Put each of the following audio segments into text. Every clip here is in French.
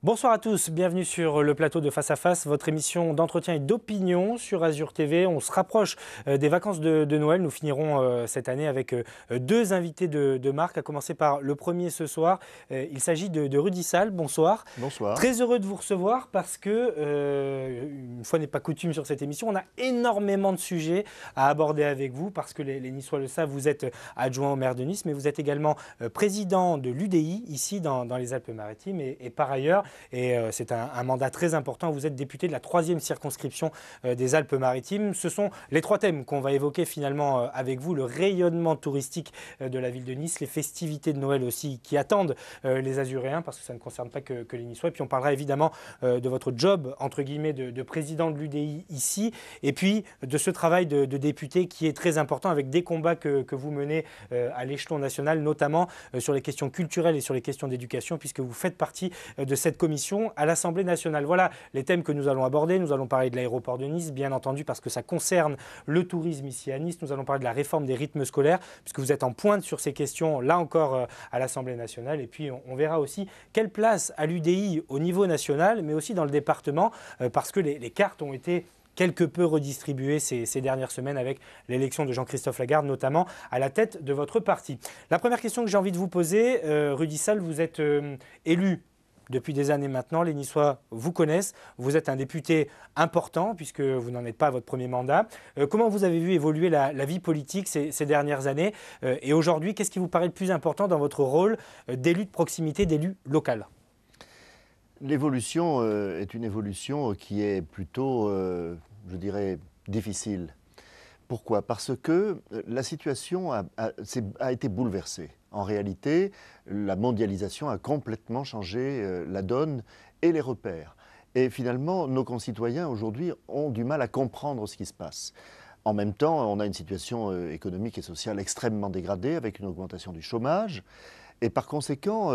Bonsoir à tous, bienvenue sur le plateau de Face à Face, votre émission d'entretien et d'opinion sur Azur TV. On se rapproche des vacances de Noël. Nous finirons cette année avec deux invités de marque, à commencer par le premier ce soir. Il s'agit de Rudy Sall. Bonsoir. Bonsoir. Très heureux de vous recevoir parce que, une fois n'est pas coutume sur cette émission, on a énormément de sujets à aborder avec vous parce que les Niçois le savent, vous êtes adjoint au maire de Nice, mais vous êtes également président de l'UDI ici dans les Alpes-Maritimes et par ailleurs, et c'est un mandat très important. Vous êtes député de la 3e circonscription des Alpes-Maritimes. Ce sont les trois thèmes qu'on va évoquer finalement avec vous. Le rayonnement touristique de la ville de Nice, les festivités de Noël aussi qui attendent les Azuréens parce que ça ne concerne pas que les Niçois. Et puis on parlera évidemment de votre job, entre guillemets, de président de l'UDI ici. Et puis de ce travail de député qui est très important avec des combats que vous menez à l'échelon national, notamment sur les questions culturelles et sur les questions d'éducation, puisque vous faites partie de cette commission à l'Assemblée nationale. Voilà les thèmes que nous allons aborder. Nous allons parler de l'aéroport de Nice, bien entendu, parce que ça concerne le tourisme ici à Nice. Nous allons parler de la réforme des rythmes scolaires, puisque vous êtes en pointe sur ces questions, là encore, à l'Assemblée nationale. Et puis, on verra aussi quelle place à l'UDI au niveau national, mais aussi dans le département, parce que les cartes ont été quelque peu redistribué ces dernières semaines avec l'élection de Jean-Christophe Lagarde, notamment à la tête de votre parti. La première question que j'ai envie de vous poser, Rudy Sall, vous êtes élu depuis des années maintenant, les Niçois vous connaissent, vous êtes un député important puisque vous n'en êtes pas à votre premier mandat. Comment vous avez vu évoluer la vie politique ces dernières années et aujourd'hui, qu'est-ce qui vous paraît le plus important dans votre rôle d'élu de proximité, d'élu local ? L'évolution est une évolution qui est plutôt, je dirais, difficile. Pourquoi ? Parce que la situation a été bouleversée. En réalité, la mondialisation a complètement changé la donne et les repères. Et finalement, nos concitoyens aujourd'hui ont du mal à comprendre ce qui se passe. En même temps, on a une situation économique et sociale extrêmement dégradée avec une augmentation du chômage. Et par conséquent,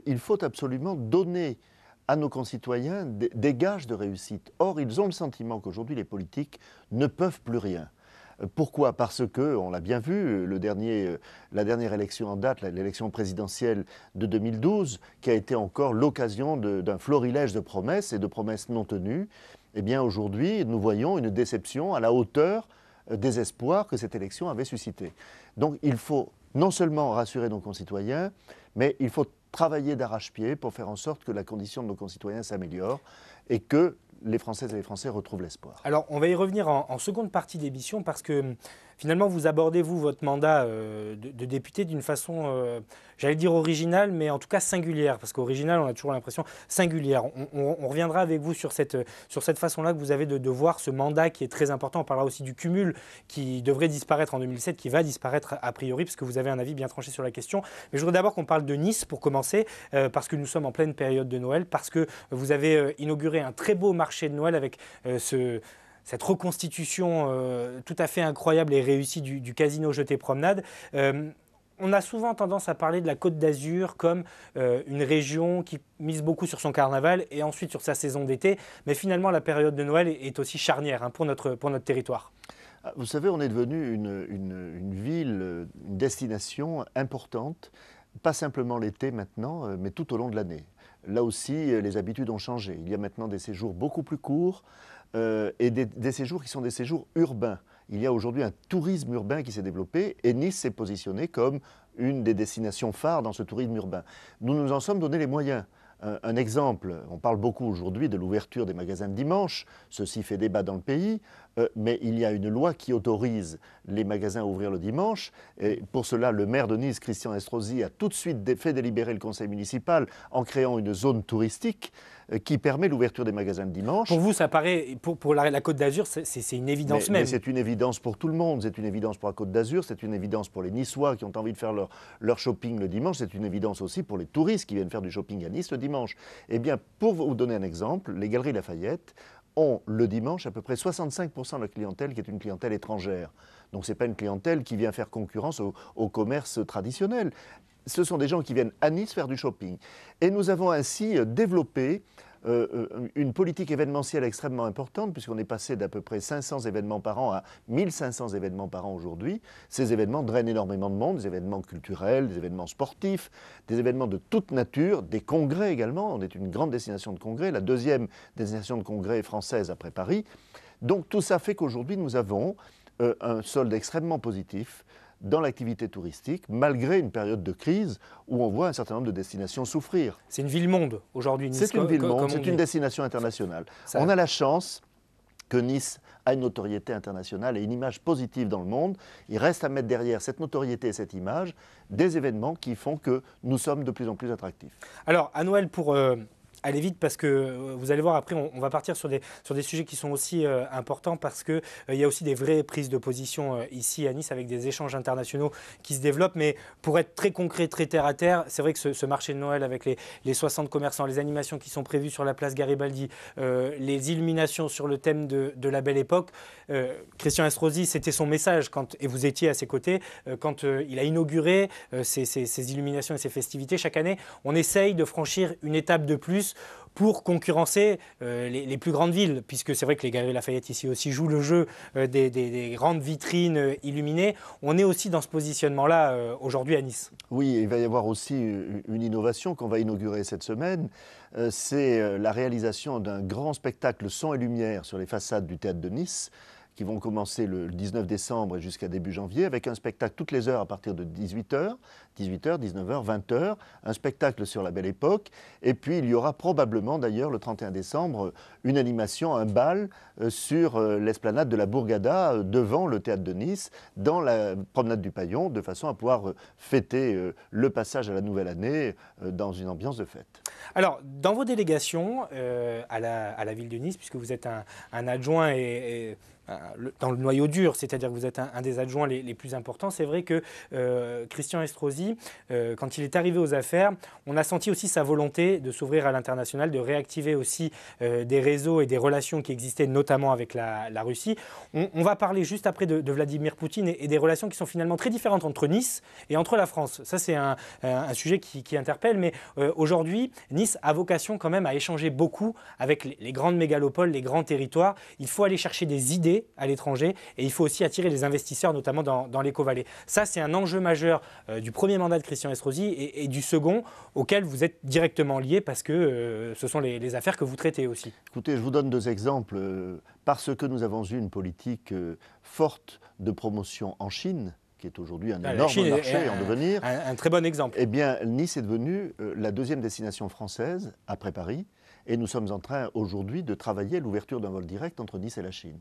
il faut absolument donner à nos concitoyens des gages de réussite. Or, ils ont le sentiment qu'aujourd'hui, les politiques ne peuvent plus rien. Pourquoi ? Parce que, on l'a bien vu, la dernière élection en date, l'élection présidentielle de 2012, qui a été encore l'occasion d'un florilège de promesses et de promesses non tenues, eh bien aujourd'hui, nous voyons une déception à la hauteur des espoirs que cette élection avait suscité. Donc il faut non seulement rassurer nos concitoyens, mais il faut travailler d'arrache-pied pour faire en sorte que la condition de nos concitoyens s'améliore et que les Françaises et les Français retrouvent l'espoir. Alors, on va y revenir en seconde partie d'émission parce que finalement, vous abordez, votre mandat de député d'une façon, j'allais dire originale, mais en tout cas singulière. Parce qu'original, on a toujours l'impression singulière. On reviendra avec vous sur cette façon-là que vous avez de voir ce mandat qui est très important. On parlera aussi du cumul qui devrait disparaître en 2007, qui va disparaître a priori, parce que vous avez un avis bien tranché sur la question. Mais je voudrais d'abord qu'on parle de Nice pour commencer, parce que nous sommes en pleine période de Noël, parce que vous avez inauguré un très beau marché de Noël avec cette reconstitution tout à fait incroyable et réussie du casino Jeté Promenade. On a souvent tendance à parler de la Côte d'Azur comme une région qui mise beaucoup sur son carnaval et ensuite sur sa saison d'été. Mais finalement, la période de Noël est aussi charnière pour notre territoire. Vous savez, on est devenu une ville, une destination importante, pas simplement l'été maintenant, mais tout au long de l'année. Là aussi, les habitudes ont changé. Il y a maintenant des séjours beaucoup plus courts et des séjours qui sont des séjours urbains. Il y a aujourd'hui un tourisme urbain qui s'est développé et Nice s'est positionné comme une des destinations phares dans ce tourisme urbain. Nous nous en sommes donné les moyens. Un exemple, on parle beaucoup aujourd'hui de l'ouverture des magasins de dimanche, ceci fait débat dans le pays, mais il y a une loi qui autorise les magasins à ouvrir le dimanche. Et pour cela, le maire de Nice, Christian Estrosi, a tout de suite fait délibérer le conseil municipal en créant une zone touristique qui permet l'ouverture des magasins de dimanche. Pour vous, ça paraît, pour la Côte d'Azur, c'est une évidence même. Mais c'est une évidence pour tout le monde, c'est une évidence pour la Côte d'Azur, c'est une évidence pour les Niçois qui ont envie de faire leur shopping le dimanche, c'est une évidence aussi pour les touristes qui viennent faire du shopping à Nice le dimanche. Eh bien, pour vous donner un exemple, les Galeries Lafayette ont le dimanche à peu près 65% de la clientèle qui est une clientèle étrangère. Donc ce n'est pas une clientèle qui vient faire concurrence au commerce traditionnel. Ce sont des gens qui viennent à Nice faire du shopping. Et nous avons ainsi développé une politique événementielle extrêmement importante, puisqu'on est passé d'à peu près 500 événements par an à 1500 événements par an aujourd'hui. Ces événements drainent énormément de monde, des événements culturels, des événements sportifs, des événements de toute nature, des congrès également. On est une grande destination de congrès, la deuxième destination de congrès française après Paris. Donc tout ça fait qu'aujourd'hui, nous avons un solde extrêmement positif dans l'activité touristique, malgré une période de crise où on voit un certain nombre de destinations souffrir. C'est une ville-monde aujourd'hui, Nice. C'est une ville-monde, c'est une destination internationale. On a la chance que Nice a une notoriété internationale et une image positive dans le monde. Il reste à mettre derrière cette notoriété et cette image des événements qui font que nous sommes de plus en plus attractifs. Alors, à Noël, pour aller vite, parce que vous allez voir, après, on va partir sur des sujets qui sont aussi importants, parce qu'il y a aussi des vraies prises de position ici à Nice, avec des échanges internationaux qui se développent. Mais pour être très concret, très terre à terre, c'est vrai que ce marché de Noël, avec les 60 commerçants, les animations qui sont prévues sur la place Garibaldi, les illuminations sur le thème de la Belle Époque, Christian Estrosi, c'était son message, et vous étiez à ses côtés, quand il a inauguré ces illuminations et ces festivités. Chaque année, on essaye de franchir une étape de plus pour concurrencer les plus grandes villes, puisque c'est vrai que les Galeries Lafayette ici aussi jouent le jeu des grandes vitrines illuminées. On est aussi dans ce positionnement-là aujourd'hui à Nice. Oui, il va y avoir aussi une innovation qu'on va inaugurer cette semaine. C'est la réalisation d'un grand spectacle son et lumière sur les façades du Théâtre de Nice, qui vont commencer le 19 décembre et jusqu'à début janvier, avec un spectacle toutes les heures à partir de 18h, 19h, 20h, un spectacle sur la Belle Époque, et puis il y aura probablement d'ailleurs le 31 décembre une animation, un bal sur l'esplanade de la Bourgada devant le Théâtre de Nice, dans la promenade du Paillon, de façon à pouvoir fêter le passage à la nouvelle année dans une ambiance de fête. Alors, dans vos délégations à la ville de Nice, puisque vous êtes un adjoint dans le noyau dur, c'est-à-dire que vous êtes un des adjoints les plus importants, c'est vrai que Christian Estrosi, quand il est arrivé aux affaires, on a senti aussi sa volonté de s'ouvrir à l'international, de réactiver aussi des réseaux et des relations qui existaient notamment avec la Russie. On va parler juste après de Vladimir Poutine et des relations qui sont finalement très différentes entre Nice et entre la France. Ça, c'est un sujet qui interpelle, mais aujourd'hui, Nice a vocation quand même à échanger beaucoup avec les grandes mégalopoles, les grands territoires. Il faut aller chercher des idées à l'étranger et il faut aussi attirer les investisseurs, notamment dans l'éco-vallée. Ça, c'est un enjeu majeur du premier mandat de Christian Estrosi et du second, auquel vous êtes directement lié parce que ce sont les affaires que vous traitez aussi. Écoutez, je vous donne deux exemples. Parce que nous avons eu une politique forte de promotion en Chine, qui est aujourd'hui un énorme marché en devenir. Un très bon exemple. Eh bien, Nice est devenue la deuxième destination française après Paris. Et nous sommes en train aujourd'hui de travailler à l'ouverture d'un vol direct entre Nice et la Chine.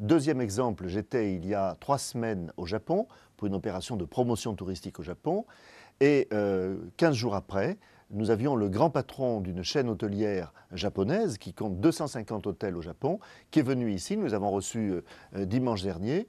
Deuxième exemple, j'étais il y a 3 semaines au Japon pour une opération de promotion touristique au Japon. Et 15 jours après, nous avions le grand patron d'une chaîne hôtelière japonaise qui compte 250 hôtels au Japon, qui est venu ici, nous avons reçu dimanche dernier,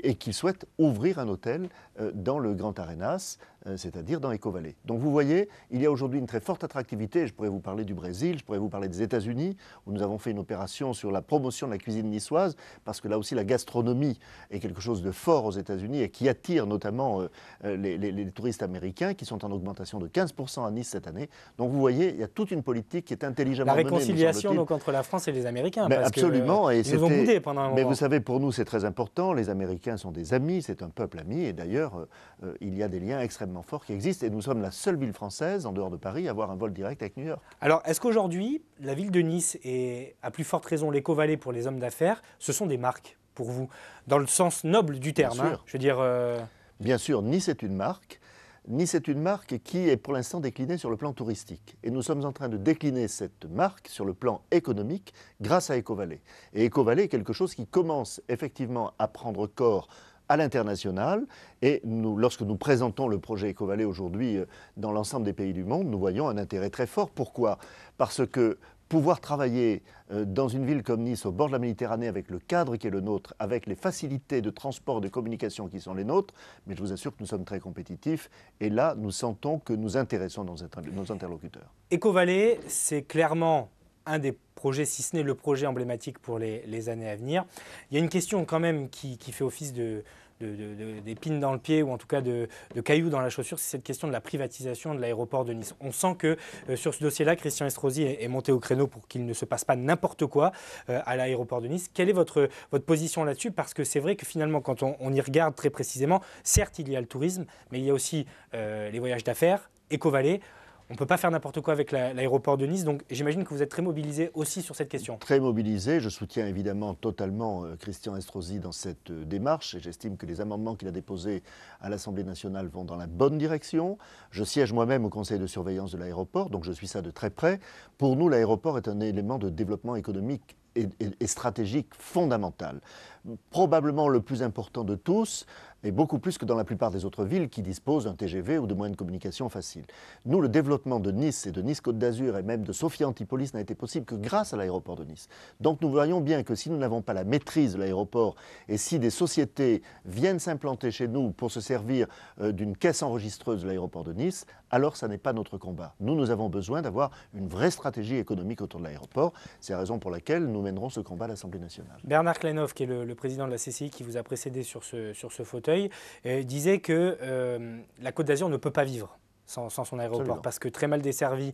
et qui souhaite ouvrir un hôtel dans le Grand Arenas, c'est-à-dire dans Eco-Valley. Donc vous voyez, il y a aujourd'hui une très forte attractivité. Je pourrais vous parler du Brésil, je pourrais vous parler des États-Unis, où nous avons fait une opération sur la promotion de la cuisine niçoise, parce que là aussi la gastronomie est quelque chose de fort aux États-Unis et qui attire notamment les touristes américains, qui sont en augmentation de 15% à Nice cette année. Donc vous voyez, il y a toute une politique qui est intelligemment menée. La réconciliation donc entre la France et les Américains. Mais parce absolument. Ils nous ont boudé pendant un moment. Mais vous savez, pour nous, c'est très important. Les Américains sont des amis, c'est un peuple ami. Et d'ailleurs, il y a des liens extrêmement forts qui existent. Et nous sommes la seule ville française, en dehors de Paris, à avoir un vol direct avec New York. Alors, est-ce qu'aujourd'hui, la ville de Nice et à plus forte raison l'Eco-Vallée pour les hommes d'affaires, ce sont des marques pour vous, dans le sens noble du terme, Bien sûr. Hein, je veux dire. Bien sûr, Nice est une marque. Nice est une marque qui est pour l'instant déclinée sur le plan touristique. Et nous sommes en train de décliner cette marque sur le plan économique grâce à Eco-Valley. Et Eco-Valley est quelque chose qui commence effectivement à prendre corps à l'international. Et lorsque nous présentons le projet Eco-Valley aujourd'hui dans l'ensemble des pays du monde, nous voyons un intérêt très fort. Pourquoi ? Parce que pouvoir travailler dans une ville comme Nice, au bord de la Méditerranée, avec le cadre qui est le nôtre, avec les facilités de transport, de communication qui sont les nôtres, mais je vous assure que nous sommes très compétitifs. Et là, nous sentons que nous intéressons nos interlocuteurs. Eco-Valley, c'est clairement un des projets, si ce n'est le projet emblématique pour les années à venir. Il y a une question quand même qui fait office de d'épines dans le pied ou en tout cas de cailloux dans la chaussure, c'est cette question de la privatisation de l'aéroport de Nice. On sent que sur ce dossier-là, Christian Estrosi est monté au créneau pour qu'il ne se passe pas n'importe quoi à l'aéroport de Nice. Quelle est votre position là-dessus? Parce que c'est vrai que finalement, quand on y regarde très précisément, certes, il y a le tourisme, mais il y a aussi les voyages d'affaires, Ecovalais. On ne peut pas faire n'importe quoi avec l'aéroport de Nice, donc j'imagine que vous êtes très mobilisé aussi sur cette question. Très mobilisé, je soutiens évidemment totalement Christian Estrosi dans cette démarche et j'estime que les amendements qu'il a déposés à l'Assemblée nationale vont dans la bonne direction. Je siège moi-même au conseil de surveillance de l'aéroport, donc je suis ça de très près. Pour nous, l'aéroport est un élément de développement économique et stratégique fondamental. Probablement le plus important de tous, et beaucoup plus que dans la plupart des autres villes qui disposent d'un TGV ou de moyens de communication faciles. Nous, le développement de Nice et de Nice-Côte d'Azur et même de Sophia Antipolis n'a été possible que grâce à l'aéroport de Nice. Donc nous voyons bien que si nous n'avons pas la maîtrise de l'aéroport et si des sociétés viennent s'implanter chez nous pour se servir d'une caisse enregistreuse de l'aéroport de Nice, alors ça n'est pas notre combat. Nous avons besoin d'avoir une vraie stratégie économique autour de l'aéroport. C'est la raison pour laquelle nous mènerons ce combat à l'Assemblée nationale. Bernard Kleinhoff, qui est le président de la CCI, qui vous a précédé sur ce fauteuil, disait que la Côte d'Azur ne peut pas vivre sans son aéroport. Absolument. Parce que très mal desservi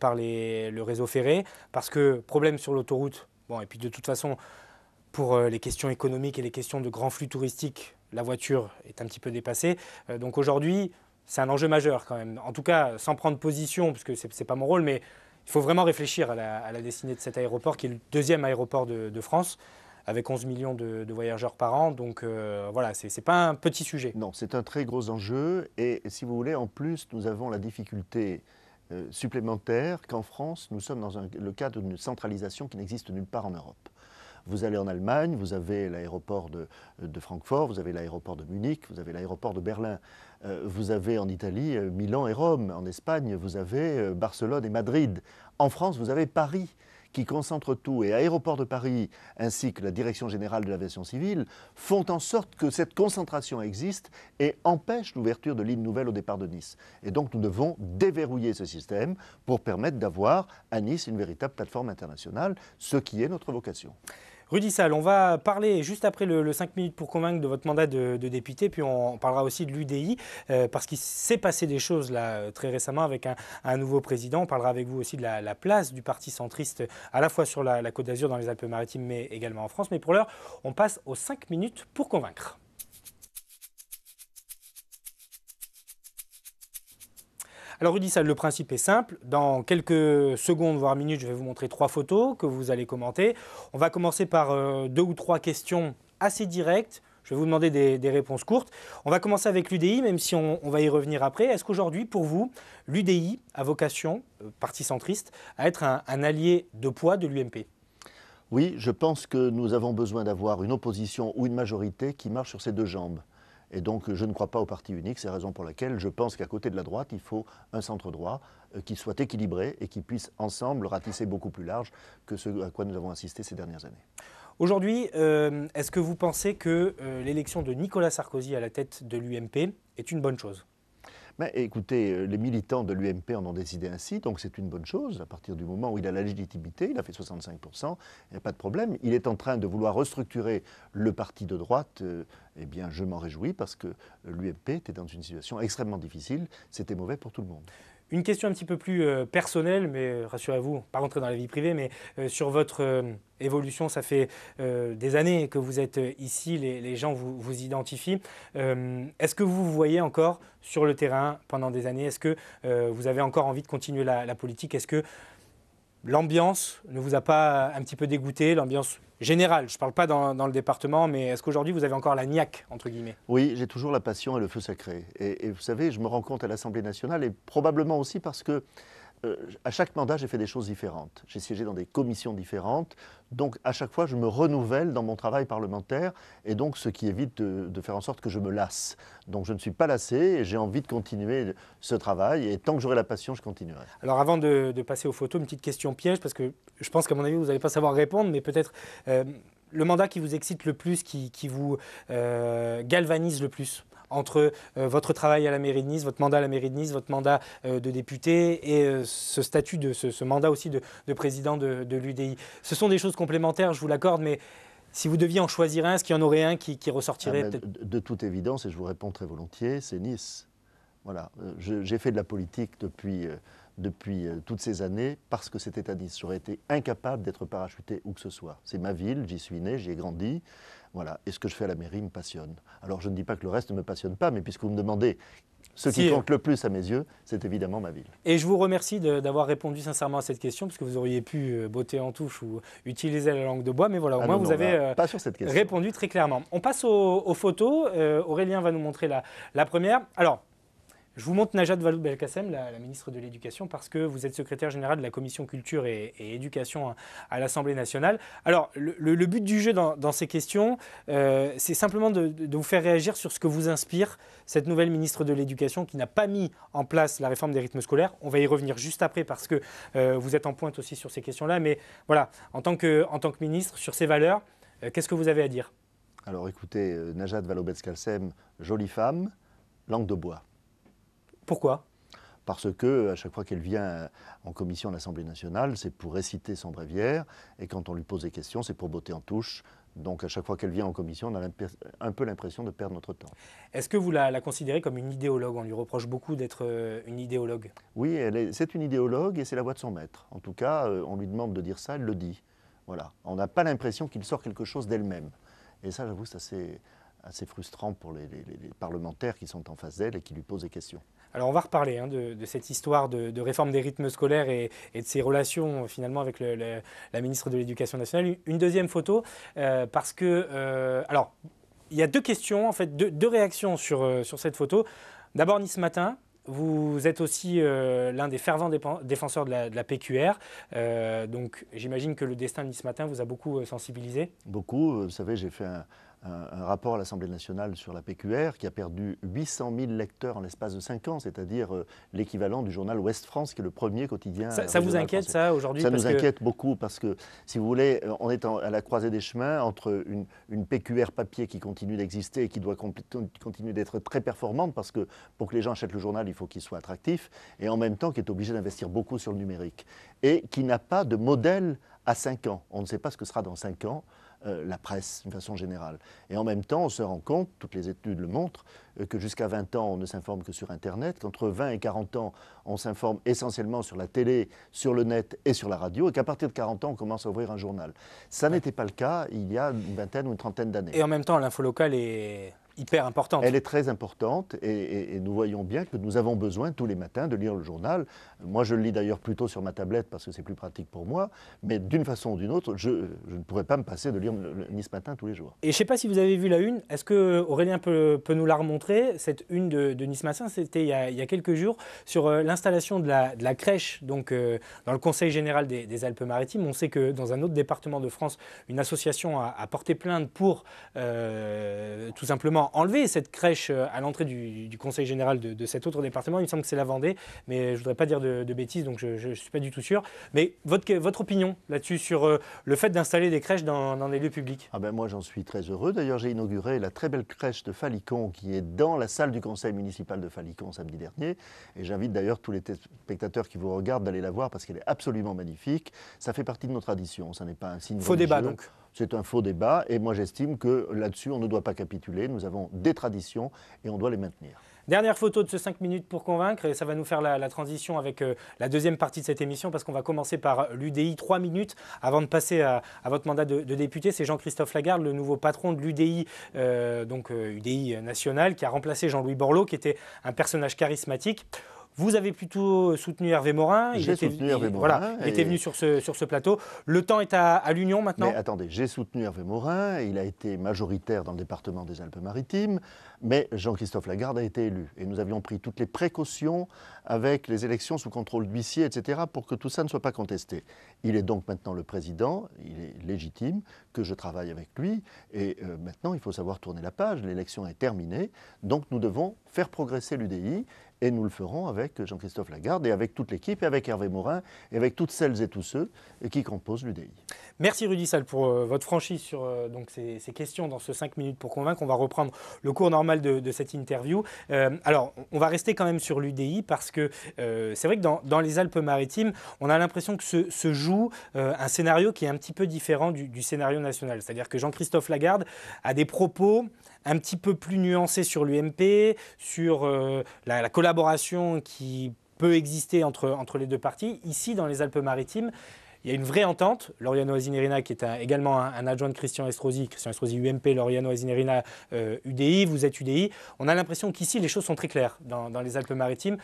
par le réseau ferré, parce que problème sur l'autoroute, bon, et puis de toute façon, pour les questions économiques et les questions de grands flux touristiques, la voiture est un petit peu dépassée. Donc aujourd'hui, c'est un enjeu majeur quand même. En tout cas, sans prendre position, parce que ce n'est pas mon rôle, mais il faut vraiment réfléchir à la destinée de cet aéroport, qui est le deuxième aéroport de France, avec 11 millions de voyageurs par an. Donc voilà, ce n'est pas un petit sujet. Non, c'est un très gros enjeu. Et si vous voulez, en plus, nous avons la difficulté supplémentaire qu'en France, nous sommes dans le cadre d'une centralisation qui n'existe nulle part en Europe. Vous allez en Allemagne, vous avez l'aéroport de Francfort, vous avez l'aéroport de Munich, vous avez l'aéroport de Berlin. Vous avez en Italie Milan et Rome. En Espagne, vous avez Barcelone et Madrid. En France, vous avez Paris, qui concentre tout, et Aéroports de Paris ainsi que la Direction générale de l'aviation civile font en sorte que cette concentration existe et empêche l'ouverture de lignes nouvelles au départ de Nice. Et donc nous devons déverrouiller ce système pour permettre d'avoir à Nice une véritable plateforme internationale, ce qui est notre vocation. Rudy Sall, on va parler juste après le 5 minutes pour convaincre de votre mandat de député, puis on parlera aussi de l'UDI, parce qu'il s'est passé des choses là très récemment avec un nouveau président. On parlera avec vous aussi de la place du parti centriste, à la fois sur la Côte d'Azur, dans les Alpes-Maritimes, mais également en France. Mais pour l'heure, on passe aux 5 minutes pour convaincre. Alors Rudy Sall, le principe est simple. Dans quelques secondes, voire minutes, je vais vous montrer 3 photos que vous allez commenter. On va commencer par 2 ou 3 questions assez directes. Je vais vous demander des réponses courtes. On va commencer avec l'UDI, même si on va y revenir après. Est-ce qu'aujourd'hui, pour vous, l'UDI a vocation, parti centriste, à être un allié de poids de l'UMP ? Oui, je pense que nous avons besoin d'avoir une opposition ou une majorité qui marche sur ses 2 jambes. Et donc, je ne crois pas au parti unique. C'est la raison pour laquelle je pense qu'à côté de la droite, il faut un centre-droit qui soit équilibré et qui puisse ensemble ratisser beaucoup plus large que ce à quoi nous avons assisté ces dernières années. Aujourd'hui, est-ce que vous pensez que l'élection de Nicolas Sarkozy à la tête de l'UMP est une bonne chose ? Mais écoutez, les militants de l'UMP en ont décidé ainsi, donc c'est une bonne chose. À partir du moment où il a la légitimité, il a fait 65%, il n'y a pas de problème. Il est en train de vouloir restructurer le parti de droite. Eh bien, je m'en réjouis parce que l'UMP était dans une situation extrêmement difficile. C'était mauvais pour tout le monde. Une question un petit peu plus personnelle, mais rassurez-vous, pas rentrer dans la vie privée, mais sur votre évolution, ça fait des années que vous êtes ici, les gens vous identifient. Est-ce que vous vous voyez encore sur le terrain pendant des années? Est-ce que vous avez encore envie de continuer la politique? Est-ce que l'ambiance ne vous a pas un petit peu dégoûté, l'ambiance générale? Je ne parle pas dans le département, mais est-ce qu'aujourd'hui vous avez encore la niaque, entre guillemets? Oui, j'ai toujours la passion et le feu sacré. Et vous savez, je me rends compte à l'Assemblée nationale, et probablement aussi parce que à chaque mandat, j'ai fait des choses différentes. J'ai siégé dans des commissions différentes. Donc, à chaque fois, je me renouvelle dans mon travail parlementaire. Et donc, ce qui évite de faire en sorte que je me lasse. Donc, je ne suis pas lassé et j'ai envie de continuer ce travail. Et tant que j'aurai la passion, je continuerai. Alors, avant de passer aux photos, une petite question piège, parce que je pense qu'à mon avis, vous n'allez pas savoir répondre, mais peut-être le mandat qui vous excite le plus, qui vous galvanise le plus entre votre travail à la mairie de Nice, votre mandat à la mairie de Nice, votre mandat de député et ce statut, ce mandat aussi de président de l'UDI. Ce sont des choses complémentaires, je vous l'accorde, mais Si vous deviez en choisir un, est-ce qu'il y en aurait un qui ressortirait peut-être? De toute évidence, et je vous réponds très volontiers, c'est Nice. Voilà. J'ai fait de la politique depuis toutes ces années parce que c'était à Nice. J'aurais été incapable d'être parachuté où que ce soit. C'est ma ville, j'y suis né, j'y ai grandi. Voilà. Et ce que je fais à la mairie me passionne. Alors je ne dis pas que le reste ne me passionne pas, mais puisque vous me demandez ce qui compte le plus à mes yeux, c'est évidemment ma ville. Et je vous remercie d'avoir répondu sincèrement à cette question, parce que vous auriez pu botter en touche ou utiliser la langue de bois, mais voilà, au moins vous avez pas sur cette question. Répondu très clairement. On passe aux photos. Aurélien va nous montrer la première. Alors, je vous montre Najat Vallaud-Belkacem, la ministre de l'Éducation, parce que vous êtes secrétaire général de la commission culture et éducation à l'Assemblée nationale. Alors, le but du jeu dans ces questions, c'est simplement de vous faire réagir sur ce que vous inspire cette nouvelle ministre de l'Éducation qui n'a pas mis en place la réforme des rythmes scolaires. On va y revenir juste après parce que vous êtes en pointe aussi sur ces questions-là. Mais voilà, en tant que ministre, sur ces valeurs, qu'est-ce que vous avez à dire? Alors écoutez, Najat Vallaud-Belkacem, jolie femme, langue de bois. Pourquoi? Parce que à chaque fois qu'elle vient en commission à l'Assemblée nationale, c'est pour réciter son bréviaire, et quand on lui pose des questions, c'est pour botter en touche. Donc à chaque fois qu'elle vient en commission, on a un peu l'impression de perdre notre temps. Est-ce que vous la considérez comme une idéologue? On lui reproche beaucoup d'être une idéologue. Oui, c'est une idéologue et c'est la voix de son maître. En tout cas, on lui demande de dire ça, elle le dit. Voilà. On n'a pas l'impression qu'il sort quelque chose d'elle-même. Et ça, j'avoue, c'est assez frustrant pour les parlementaires qui sont en face d'elle et qui lui posent des questions. Alors on va reparler de cette histoire de réforme des rythmes scolaires et de ses relations finalement avec la ministre de l'Éducation nationale. Une deuxième photo, parce que... alors, il y a deux questions, en fait, deux réactions sur cette photo. D'abord, Nice Matin. Vous êtes aussi l'un des fervents défenseurs de la PQR. Donc j'imagine que le destin de Nice Matin vous a beaucoup sensibilisé. Beaucoup. Vous savez, j'ai fait un rapport à l'Assemblée nationale sur la PQR qui a perdu 800 000 lecteurs en l'espace de 5 ans, c'est-à-dire l'équivalent du journal Ouest France, qui est le premier quotidien. Ça vous inquiète, français. ça, aujourd'hui? Ça nous inquiète beaucoup parce que, si vous voulez, on est à la croisée des chemins entre une PQR papier qui continue d'exister et qui doit continuer d'être très performante, parce que pour que les gens achètent le journal, il faut qu'il soit attractif, et en même temps qui est obligé d'investir beaucoup sur le numérique, et qui n'a pas de modèle à 5 ans. On ne sait pas ce que sera dans 5 ans. La presse, d'une façon générale. Et en même temps, on se rend compte, toutes les études le montrent, que jusqu'à 20 ans, on ne s'informe que sur Internet, qu'entre 20 et 40 ans, on s'informe essentiellement sur la télé, sur le net et sur la radio, et qu'à partir de 40 ans, on commence à ouvrir un journal. Ça n'était pas le cas il y a une vingtaine ou une trentaine d'années. Et en même temps, l'info locale est hyper importante. Elle est très importante et nous voyons bien que nous avons besoin tous les matins de lire le journal. Moi, je le lis d'ailleurs plutôt sur ma tablette parce que c'est plus pratique pour moi, mais d'une façon ou d'une autre, je ne pourrais pas me passer de lire le Nice Matin tous les jours. Et je ne sais pas si vous avez vu la une, est-ce que Aurélien peut nous la remontrer? Cette une de Nice Matin, c'était il y a quelques jours, sur l'installation de la crèche donc, dans le Conseil général des Alpes-Maritimes. On sait que dans un autre département de France, une association a porté plainte pour tout simplement enlever cette crèche à l'entrée du Conseil général de cet autre département. Il me semble que c'est la Vendée, mais je ne voudrais pas dire de bêtises, donc je ne suis pas du tout sûr. Mais votre opinion là-dessus, sur le fait d'installer des crèches dans des lieux publics? Ah ben moi, j'en suis très heureux. D'ailleurs, j'ai inauguré la très belle crèche de Falicon qui est dans la salle du conseil municipal de Falicon samedi dernier. Et j'invite d'ailleurs tous les spectateurs qui vous regardent d'aller la voir parce qu'elle est absolument magnifique. Ça fait partie de nos traditions, ça n'est pas un signe Faux religieux. débat donc. C'est un faux débat et moi j'estime que là-dessus on ne doit pas capituler. Nous avons des traditions et on doit les maintenir. Dernière photo de ce 5 minutes pour convaincre, et ça va nous faire la transition avec la deuxième partie de cette émission, parce qu'on va commencer par l'UDI. 3 minutes avant de passer à votre mandat de député. C'est Jean-Christophe Lagarde, le nouveau patron de l'UDI, donc UDI national, qui a remplacé Jean-Louis Borloo, qui était un personnage charismatique. Vous avez plutôt soutenu Hervé Morin. J'ai soutenu Hervé Morin. Voilà, il était venu sur ce plateau. Le temps est à l'Union maintenant. Mais attendez, j'ai soutenu Hervé Morin. Il a été majoritaire dans le département des Alpes-Maritimes. Mais Jean-Christophe Lagarde a été élu. Et nous avions pris toutes les précautions avec les élections sous contrôle d'huissier, etc., pour que tout ça ne soit pas contesté. Il est donc maintenant le président. Il est légitime que je travaille avec lui. Et maintenant, il faut savoir tourner la page. L'élection est terminée. Donc nous devons faire progresser l'UDI. Et nous le ferons avec Jean-Christophe Lagarde et avec toute l'équipe, et avec Hervé Morin, et avec toutes celles et tous ceux qui composent l'UDI. Merci Rudy Sall pour votre franchise sur donc ces questions dans ce 5 minutes pour convaincre. On va reprendre le cours normal de cette interview. Alors, on va rester quand même sur l'UDI parce que c'est vrai que dans les Alpes-Maritimes, on a l'impression que se joue un scénario qui est un petit peu différent du scénario national. C'est-à-dire que Jean-Christophe Lagarde a des propos un petit peu plus nuancés sur l'UMP, sur la collaboration qui peut exister entre les deux partis. Ici, dans les Alpes-Maritimes, il y a une vraie entente. Lauriano Azinerina, qui est également un adjoint de Christian Estrosi UMP, Lauriano Azinerina UDI, vous êtes UDI. On a l'impression qu'ici, les choses sont très claires dans les Alpes-Maritimes.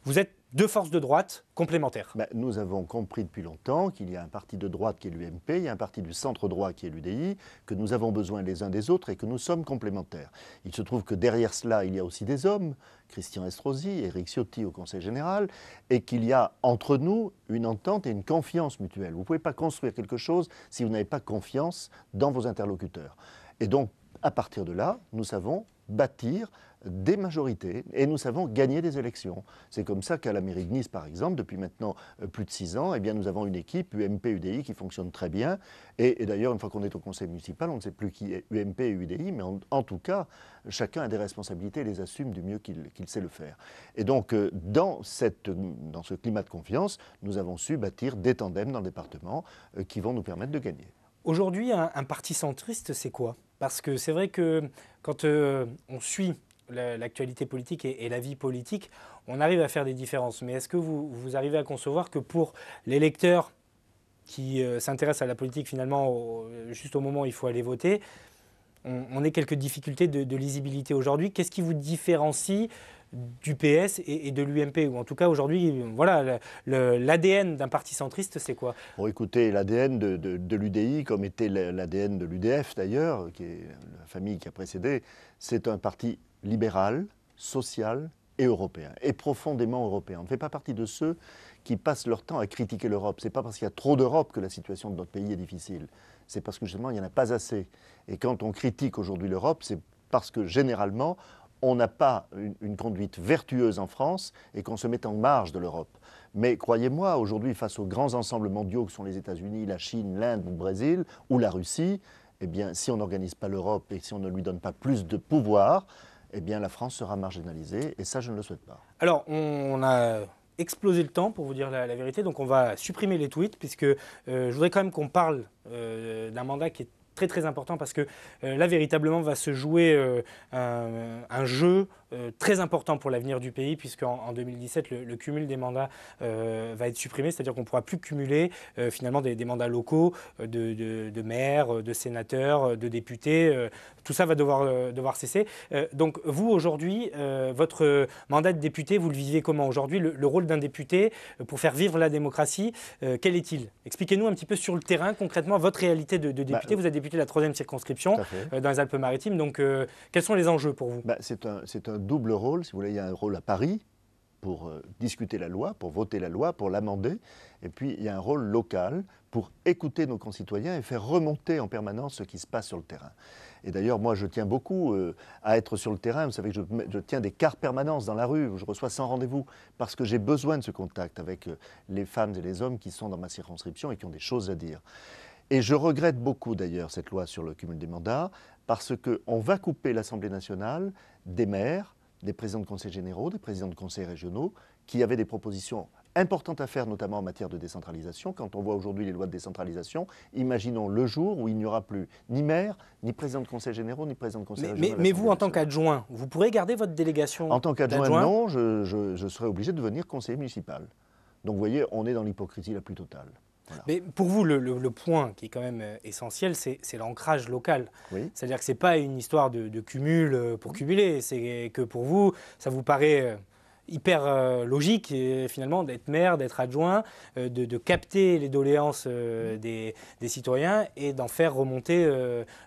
Vous êtes deux forces de droite complémentaires. Nous avons compris depuis longtemps qu'il y a un parti de droite qui est l'UMP, il y a un parti du centre-droit qui est l'UDI, que nous avons besoin les uns des autres et que nous sommes complémentaires. Il se trouve que derrière cela, il y a aussi des hommes, Christian Estrosi, Éric Ciotti au Conseil général, et qu'il y a entre nous une entente et une confiance mutuelle. Vous ne pouvez pas construire quelque chose si vous n'avez pas confiance dans vos interlocuteurs. Et donc, à partir de là, nous savons bâtir des majorités et nous savons gagner des élections. C'est comme ça qu'à la mairie de Nice, par exemple, depuis maintenant plus de 6 ans, eh bien, nous avons une équipe UMP-UDI qui fonctionne très bien. Et d'ailleurs, une fois qu'on est au conseil municipal, on ne sait plus qui est UMP et UDI, mais en tout cas, chacun a des responsabilités et les assume du mieux qu'il sait le faire. Et donc, dans ce climat de confiance, nous avons su bâtir des tandems dans le département qui vont nous permettre de gagner. Aujourd'hui, un parti centriste, c'est quoi? Parce que c'est vrai que quand on suit l'actualité politique et la vie politique, on arrive à faire des différences. Mais est-ce que vous arrivez à concevoir que pour les lecteurs qui s'intéressent à la politique finalement juste au moment où il faut aller voter, on ait quelques difficultés de lisibilité aujourd'hui? Qu'est-ce qui vous différencie du PS et de l'UMP? Ou en tout cas aujourd'hui, voilà, l'ADN d'un parti centriste, c'est quoi? Bon, écoutez, l'ADN de l'UDI, comme était l'ADN de l'UDF d'ailleurs, qui est la famille qui a précédé, c'est un parti libéral, social et européen, et profondément européen. On ne fait pas partie de ceux qui passent leur temps à critiquer l'Europe. Ce n'est pas parce qu'il y a trop d'Europe que la situation de notre pays est difficile. C'est parce que justement, il n'y en a pas assez. Et quand on critique aujourd'hui l'Europe, c'est parce que généralement, on n'a pas une conduite vertueuse en France et qu'on se met en marge de l'Europe. Mais croyez-moi, aujourd'hui, face aux grands ensembles mondiaux que sont les États-Unis, la Chine, l'Inde, le Brésil ou la Russie, eh bien, si on n'organise pas l'Europe et si on ne lui donne pas plus de pouvoir, eh bien, la France sera marginalisée, et ça, je ne le souhaite pas. Alors, on a explosé le temps, pour vous dire la vérité, donc on va supprimer les tweets, puisque je voudrais quand même qu'on parle d'un mandat qui est très très important, parce que là, véritablement, va se jouer un jeu très important pour l'avenir du pays, puisqu'en 2017, le cumul des mandats va être supprimé, c'est-à-dire qu'on ne pourra plus cumuler finalement des mandats locaux de maires, de sénateurs, de députés. Tout ça va devoir cesser. Donc vous, aujourd'hui, votre mandat de député, vous le vivez comment aujourd'hui? Le rôle d'un député pour faire vivre la démocratie, quel est-il? Expliquez-nous un petit peu sur le terrain, concrètement, votre réalité de député. Vous êtes député de la 3e circonscription dans les Alpes-Maritimes. Donc quels sont les enjeux pour vous? C'est un double rôle. Si vous voulez, il y a un rôle à Paris pour discuter la loi, pour voter la loi, pour l'amender. Et puis, il y a un rôle local pour écouter nos concitoyens et faire remonter en permanence ce qui se passe sur le terrain. Et d'ailleurs, moi, je tiens beaucoup à être sur le terrain. Vous savez que je tiens des cartes permanences dans la rue où je reçois 100 rendez-vous parce que j'ai besoin de ce contact avec les femmes et les hommes qui sont dans ma circonscription et qui ont des choses à dire. Et je regrette beaucoup d'ailleurs cette loi sur le cumul des mandats parce qu'on va couper l'Assemblée nationale des maires, des présidents de conseils généraux, des présidents de conseils régionaux qui avaient des propositions importantes à faire, notamment en matière de décentralisation. Quand on voit aujourd'hui les lois de décentralisation, imaginons le jour où il n'y aura plus ni maire, ni président de conseil généraux, ni président de conseil régional. Mais vous, en tant qu'adjoint, vous pourrez garder votre délégation? En tant qu'adjoint, non, je serai obligé de devenir conseiller municipal. Donc vous voyez, on est dans l'hypocrisie la plus totale. Voilà. Mais pour vous, le point qui est quand même essentiel, c'est l'ancrage local. Oui. C'est-à-dire que ce n'est pas une histoire de cumul pour cumuler. C'est que pour vous, ça vous paraît hyper logique finalement d'être maire, d'être adjoint, de capter les doléances des citoyens et d'en faire remonter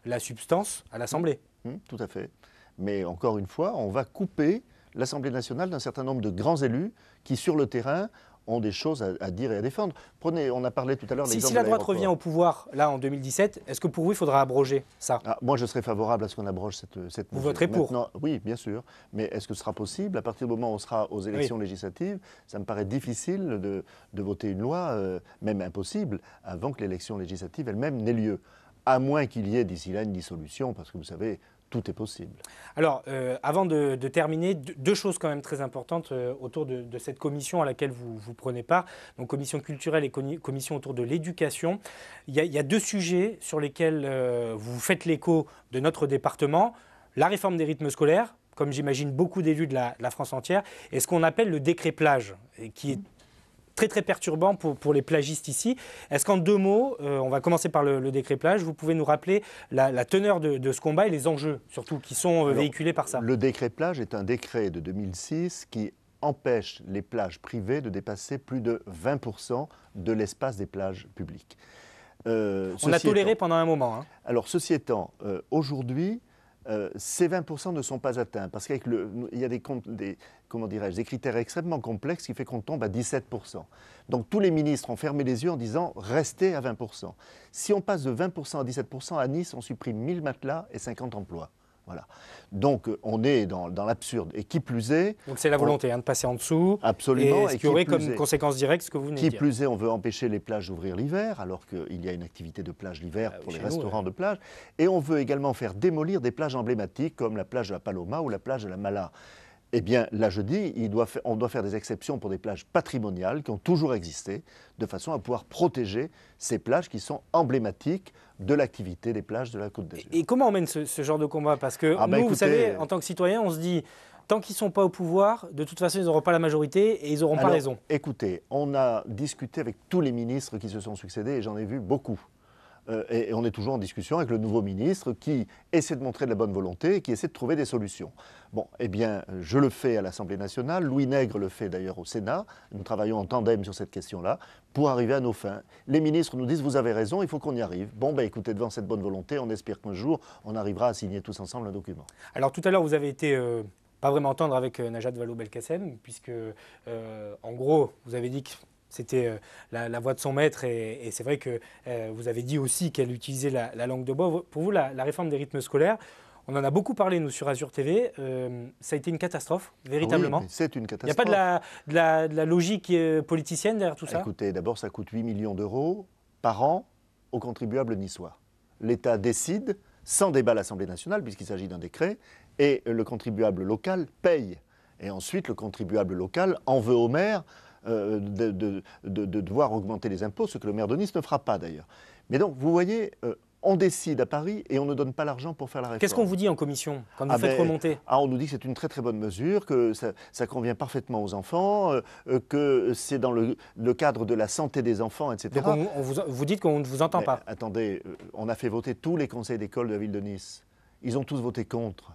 la substance à l'Assemblée. Tout à fait. Mais encore une fois, on va couper l'Assemblée nationale d'un certain nombre de grands élus qui, sur le terrain, ont des choses à dire et à défendre. Prenez, on a parlé tout à l'heure de l'exemple Si de la droite l'aéroport. revient au pouvoir, là, en 2017, est-ce que pour vous, il faudra abroger ça? Moi, je serais favorable à ce qu'on abroge cette Vous mesure. voterez pour? Maintenant, oui, bien sûr. Mais est-ce que ce sera possible? À partir du moment où on sera aux élections législatives, ça me paraît difficile de voter une loi, même impossible, avant que l'élection législative elle-même n'ait lieu. À moins qu'il y ait d'ici là une dissolution, parce que vous savez, tout est possible. Alors, avant de terminer, deux choses quand même très importantes autour de cette commission à laquelle vous prenez part, donc commission culturelle et commission autour de l'éducation. Il y a deux sujets sur lesquels vous faites l'écho de notre département, la réforme des rythmes scolaires, comme j'imagine beaucoup d'élus de la France entière, et ce qu'on appelle le décret plage, qui est très très perturbant pour les plagistes ici. Est-ce qu'en deux mots, on va commencer par le décret plage, vous pouvez nous rappeler la teneur de ce combat et les enjeux surtout qui sont véhiculés par ça? Le décret plage est un décret de 2006 qui empêche les plages privées de dépasser plus de 20% de l'espace des plages publiques. On a toléré pendant un moment. Hein. Alors ceci étant, aujourd'hui, ces 20% ne sont pas atteints parce qu'il y a des critères extrêmement complexes qui fait qu'on tombe à 17%. Donc tous les ministres ont fermé les yeux en disant restez à 20%. Si on passe de 20% à 17%, à Nice, on supprime 1000 matelas et 50 emplois. Voilà. Donc on est dans l'absurde. Et qui plus est... Donc c'est la volonté de passer en dessous. Absolument. Et ce qui aurait comme conséquence directe ce que vous venez de dire. Qui plus est, on veut empêcher les plages d'ouvrir l'hiver, alors qu'il y a une activité de plage l'hiver pour les restaurants de plage. Et on veut également faire démolir des plages emblématiques comme la plage de la Paloma ou la plage de la Mala. Eh bien, là, je dis, on doit faire des exceptions pour des plages patrimoniales qui ont toujours existé, de façon à pouvoir protéger ces plages qui sont emblématiques de l'activité des plages de la Côte d'Azur. Et comment on mène ce genre de combat? Parce que nous, écoutez, vous savez, en tant que citoyens, on se dit, tant qu'ils ne sont pas au pouvoir, de toute façon, ils n'auront pas la majorité et ils n'auront pas raison. Écoutez, on a discuté avec tous les ministres qui se sont succédés et j'en ai vu beaucoup. Et on est toujours en discussion avec le nouveau ministre qui essaie de montrer de la bonne volonté et qui essaie de trouver des solutions. Bon, eh bien, je le fais à l'Assemblée nationale, Louis Nègre le fait d'ailleurs au Sénat, nous travaillons en tandem sur cette question-là, pour arriver à nos fins. Les ministres nous disent, vous avez raison, il faut qu'on y arrive. Bon, ben écoutez, devant cette bonne volonté, on espère qu'un jour, on arrivera à signer tous ensemble un document. Alors tout à l'heure, vous avez été... pas vraiment entendre avec Najat Vallaud-Belkacem, puisque en gros, vous avez dit que c'était la voix de son maître et c'est vrai que vous avez dit aussi qu'elle utilisait la langue de bois. Pour vous, la réforme des rythmes scolaires, on en a beaucoup parlé, nous, sur Azur TV, ça a été une catastrophe, véritablement. Oui, c'est une catastrophe. Il n'y a pas de la logique politicienne derrière tout ça? Écoutez, d'abord, ça coûte 8 millions d'euros par an aux contribuables niçois. L'État décide, sans débat à l'Assemblée nationale, puisqu'il s'agit d'un décret, et le contribuable local paye. Et ensuite, le contribuable local en veut au maire de devoir augmenter les impôts, ce que le maire de Nice ne fera pas d'ailleurs. Mais donc, vous voyez, on décide à Paris et on ne donne pas l'argent pour faire la réforme. Qu'est-ce qu'on vous dit en commission quand vous faites remonter? On nous dit que c'est une très très bonne mesure, que ça convient parfaitement aux enfants, que c'est dans le cadre de la santé des enfants, etc. Donc vous dites qu'on ne vous entend pas. Attendez, on a fait voter tous les conseils d'école de la ville de Nice. Ils ont tous voté contre.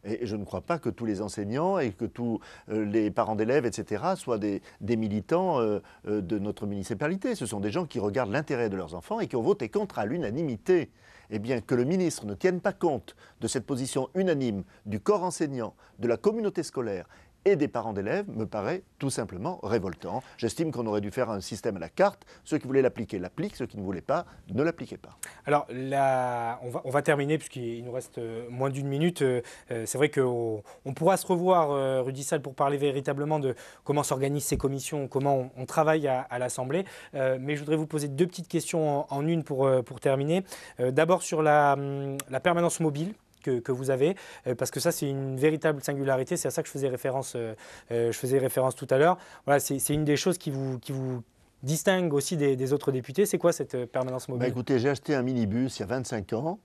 Et je ne crois pas que tous les enseignants et que tous les parents d'élèves, etc., soient des militants de notre municipalité. Ce sont des gens qui regardent l'intérêt de leurs enfants et qui ont voté contre à l'unanimité. Eh bien, que le ministre ne tienne pas compte de cette position unanime du corps enseignant, de la communauté scolaire et des parents d'élèves me paraît tout simplement révoltant. J'estime qu'on aurait dû faire un système à la carte. Ceux qui voulaient l'appliquer l'appliquent, ceux qui ne voulaient pas ne l'appliquaient pas. Alors, on va terminer puisqu'il nous reste moins d'une minute. C'est vrai qu'on pourra se revoir, Rudy Sall, pour parler véritablement de comment s'organisent ces commissions, comment on travaille à l'Assemblée. Mais je voudrais vous poser deux petites questions en une pour terminer. D'abord sur la permanence mobile que vous avez, parce que ça c'est une véritable singularité, c'est à ça que je faisais référence tout à l'heure. Voilà, c'est une des choses qui vous distingue aussi des autres députés. C'est quoi cette permanence mobile? Écoutez, j'ai acheté un minibus il y a 25 ans.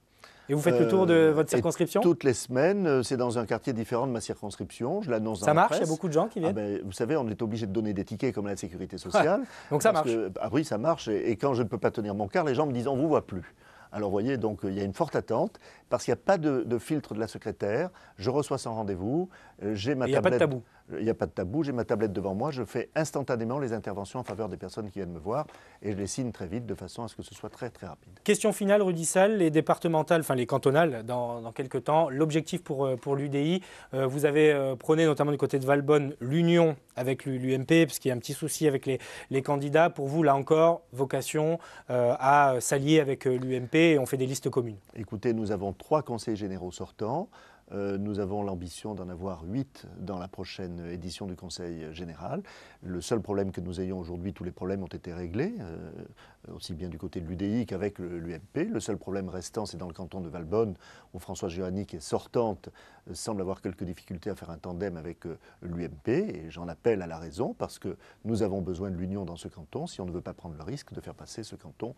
Et vous faites le tour de votre circonscription? Toutes les semaines, c'est dans un quartier différent de ma circonscription. Je l'annonce dans la presse. Ça marche? Il y a beaucoup de gens qui viennent? Vous savez, on est obligé de donner des tickets comme la sécurité sociale. Donc ça marche? Oui, ça marche. Et quand je ne peux pas tenir mon quart, les gens me disent on ne vous voit plus. Alors, vous voyez, donc il y a une forte attente parce qu'il n'y a pas de filtre de la secrétaire. Je reçois sans rendez-vous. J'ai ma tablette. Il n'y a pas de tabou. Il n'y a pas de tabou, j'ai ma tablette devant moi, je fais instantanément les interventions en faveur des personnes qui viennent me voir et je les signe très vite de façon à ce que ce soit très très rapide. Question finale, Rudy Sall, les départementales, enfin les cantonales dans quelques temps. L'objectif pour l'UDI, vous avez prôné notamment du côté de Valbonne l'union avec l'UMP, parce qu'il y a un petit souci avec les candidats. Pour vous, là encore, vocation à s'allier avec l'UMP et on fait des listes communes. Écoutez, nous avons 3 conseillers généraux sortants. Nous avons l'ambition d'en avoir 8 dans la prochaine édition du Conseil général. Le seul problème que nous ayons aujourd'hui, tous les problèmes ont été réglés, aussi bien du côté de l'UDI qu'avec l'UMP. Le seul problème restant, c'est dans le canton de Valbonne, où Françoise Juhani, qui est sortante, semble avoir quelques difficultés à faire un tandem avec l'UMP. Et j'en appelle à la raison, parce que nous avons besoin de l'union dans ce canton, si on ne veut pas prendre le risque de faire passer ce canton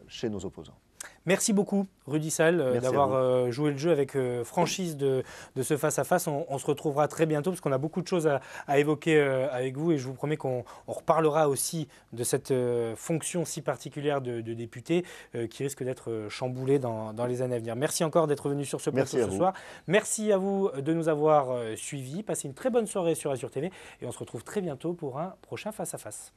chez nos opposants. Merci beaucoup, Rudy Sall, d'avoir joué le jeu avec franchise de ce face-à-face. On se retrouvera très bientôt parce qu'on a beaucoup de choses à évoquer avec vous et je vous promets qu'on reparlera aussi de cette fonction si particulière de député qui risque d'être chamboulée dans les années à venir. Merci encore d'être venu sur ce plateau ce soir. Merci à vous de nous avoir suivis. Passez une très bonne soirée sur Azur TV et on se retrouve très bientôt pour un prochain face-à-face.